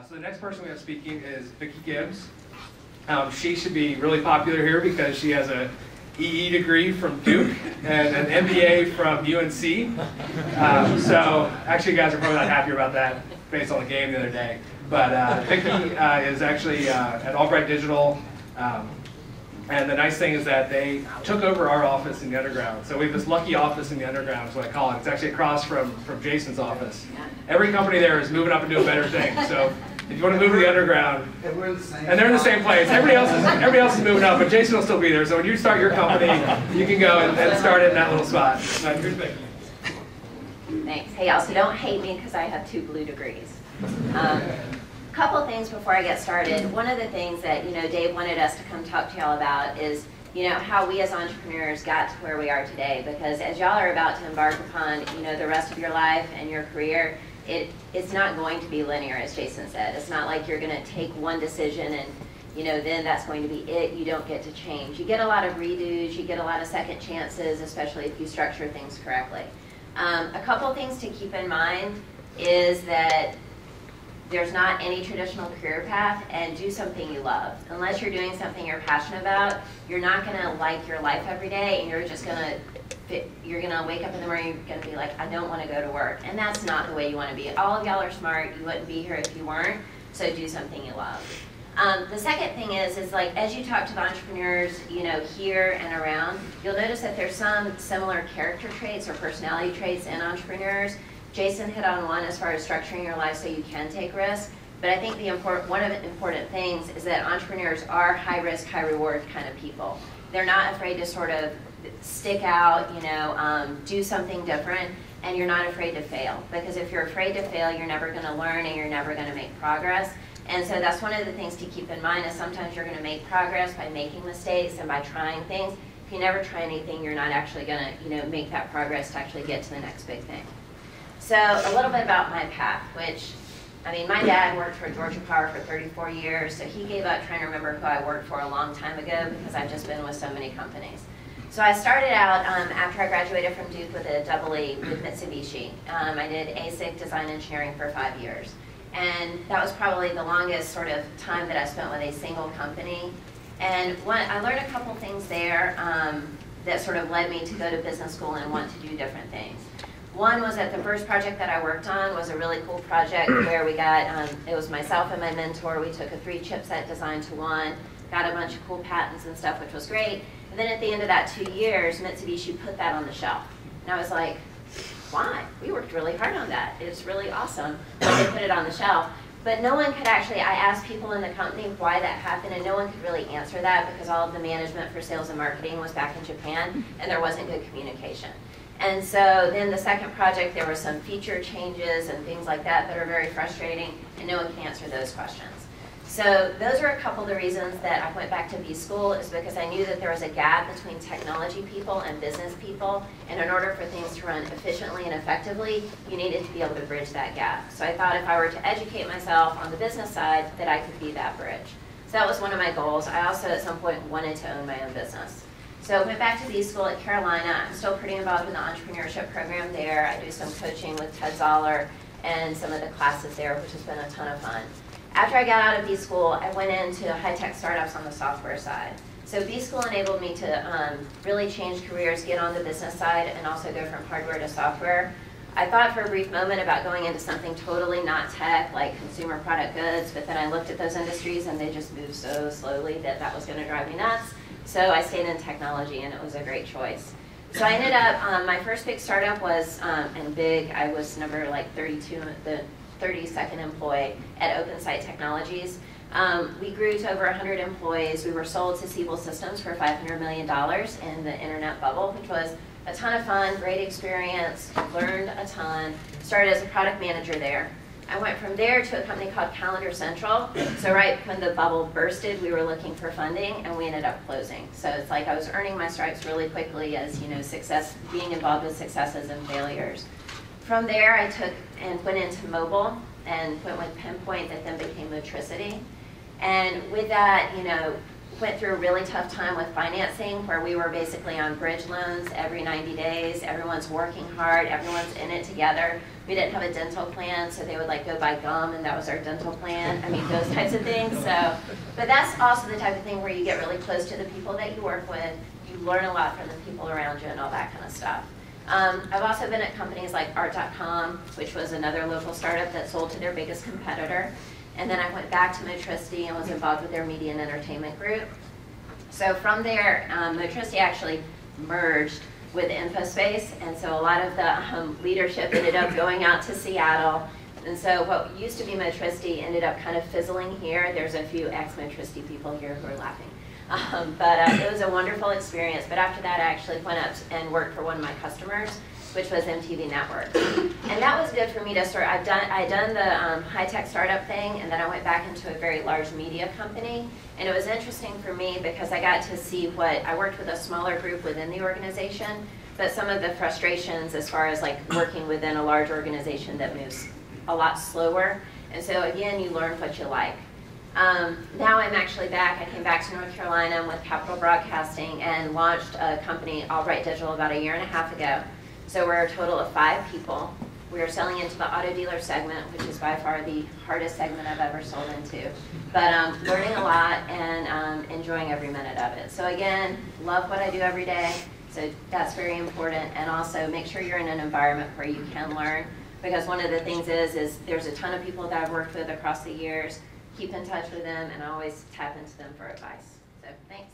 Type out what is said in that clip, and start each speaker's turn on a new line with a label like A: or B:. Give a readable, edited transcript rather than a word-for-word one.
A: So the next person we have speaking is Vickie Gibbs. She should be really popular here because she has a EE degree from Duke and an MBA from UNC. So actually you guys are probably not happy about that based on the game the other day. But Vickie is actually at Albright Digital. And the nice thing is that they took over our office in the underground. So we have this lucky office in the underground is what I call it. It's actually across from Jason's office. Every company there is moving up and doing better things. So if you want to move to the underground, and they're in the same place, everybody else is moving up, but Jason will still be there. So when you start your company, you can go and start it in that little spot. Here's Vickie.
B: Thanks. Hey, y'all, so don't hate me because I have 2 blue degrees. Couple things before I get started. One of the things that Dave wanted us to come talk to y'all about is how we as entrepreneurs got to where we are today. Because as y'all are about to embark upon the rest of your life and your career, it's not going to be linear, as Jason said. It's not like you're going to take one decision and then that's going to be it. You don't get to change. You get a lot of redos. You get a lot of second chances, especially if you structure things correctly. A couple things to keep in mind is that there's not any traditional career path, and do something you love. Unless you're doing something you're passionate about, you're not going to like your life every day, and you're just going to wake up in the morning, you're going to be like, I don't want to go to work. And that's not the way you want to be. All of y'all are smart. You wouldn't be here if you weren't, so do something you love. The second thing is like as you talk to the entrepreneurs, here and around, you'll notice that there's some similar character traits or personality traits in entrepreneurs. Jason hit on one as far as structuring your life so you can take risks. But I think one of the important things is that entrepreneurs are high risk, high reward kind of people. They're not afraid to sort of stick out, do something different, and you're not afraid to fail. Because if you're afraid to fail, you're never going to learn and you're never going to make progress. And so that's one of the things to keep in mind is sometimes you're going to make progress by making mistakes and by trying things. If you never try anything, you're not actually going to make that progress to actually get to the next big thing. So a little bit about my path, which, my dad worked for Georgia Power for 34 years, so he gave up trying to remember who I worked for a long time ago because I've just been with so many companies. So I started out after I graduated from Duke with a EE with Mitsubishi. I did ASIC design engineering for 5 years. And that was probably the longest sort of time that I spent with a single company. And I learned a couple things there that sort of led me to go to business school and want to do different things. One was that the first project that I worked on was a really cool project where we got, it was myself and my mentor, we took a 3-chipset design to 1, got a bunch of cool patents and stuff, which was great. And then at the end of that 2 years, Mitsubishi put that on the shelf. And I was like, why? We worked really hard on that. It's really awesome that they put it on the shelf. But no one could actually, I asked people in the company why that happened, and no one could really answer that because all of the management for sales and marketing was back in Japan, and there wasn't good communication. And so then the second project, there were some feature changes and things like that that are very frustrating, and no one can answer those questions. So those are a couple of the reasons that I went back to B school, is because I knew that there was a gap between technology people and business people, and in order for things to run efficiently and effectively, you needed to be able to bridge that gap. So I thought if I were to educate myself on the business side, that I could be that bridge. So that was one of my goals. I also at some point wanted to own my own business. So I went back to B school at Carolina. I'm still pretty involved in the entrepreneurship program there. I do some coaching with Ted Zoller and some of the classes there, which has been a ton of fun. After I got out of B school, I went into high-tech startups on the software side. So B school enabled me to really change careers, get on the business side, and also go from hardware to software. I thought for a brief moment about going into something totally not tech, like consumer product goods, but then I looked at those industries and they just moved so slowly that that was going to drive me nuts. So I stayed in technology, and it was a great choice. So I ended up, my first big startup was, and big, I was number like 32, the 32nd employee at OpenSite Technologies. We grew to over 100 employees. We were sold to Siebel Systems for $500 million in the internet bubble, which was a ton of fun, great experience, learned a ton, started as a product manager there. I went from there to a company called Calendar Central. So right when the bubble bursted, we were looking for funding, and we ended up closing. So it's like I was earning my stripes really quickly as being involved with successes and failures. From there, I took and went into mobile and went with Pinpoint, that then became Motricity. And with that, went through a really tough time with financing where we were basically on bridge loans every 90 days. Everyone's working hard, everyone's in it together. We didn't have a dental plan, so they would like go buy gum and that was our dental plan. I mean, those types of things. So, but that's also the type of thing where you get really close to the people that you work with. You learn a lot from the people around you and all that kind of stuff. I've also been at companies like Art.com, which was another local startup that sold to their biggest competitor. And then I went back to Motricity and was involved with their media and entertainment group. So from there, Motricity actually merged with InfoSpace, and so a lot of the leadership ended up going out to Seattle. And so what used to be Motricity ended up kind of fizzling here. There's a few ex-Motricity people here who are laughing. But it was a wonderful experience. But after that, I actually went up and worked for one of my customers, which was MTV Network. And that was good for me to start. I'd done the high-tech startup thing, and then I went back into a very large media company. And it was interesting for me because I got to see I worked with a smaller group within the organization, but some of the frustrations as far as like working within a large organization that moves a lot slower. And so again, you learn what you like. Now I'm actually back. I came back to North Carolina with Capital Broadcasting and launched a company, All Right Digital, about 1.5 years ago. So we're a total of 5 people. We are selling into the auto dealer segment, which is by far the hardest segment I've ever sold into. But learning a lot and enjoying every minute of it. So again, love what I do every day. So that's very important. And also make sure you're in an environment where you can learn. Because one of the things is there's a ton of people that I've worked with across the years. Keep in touch with them and always tap into them for advice. So thanks.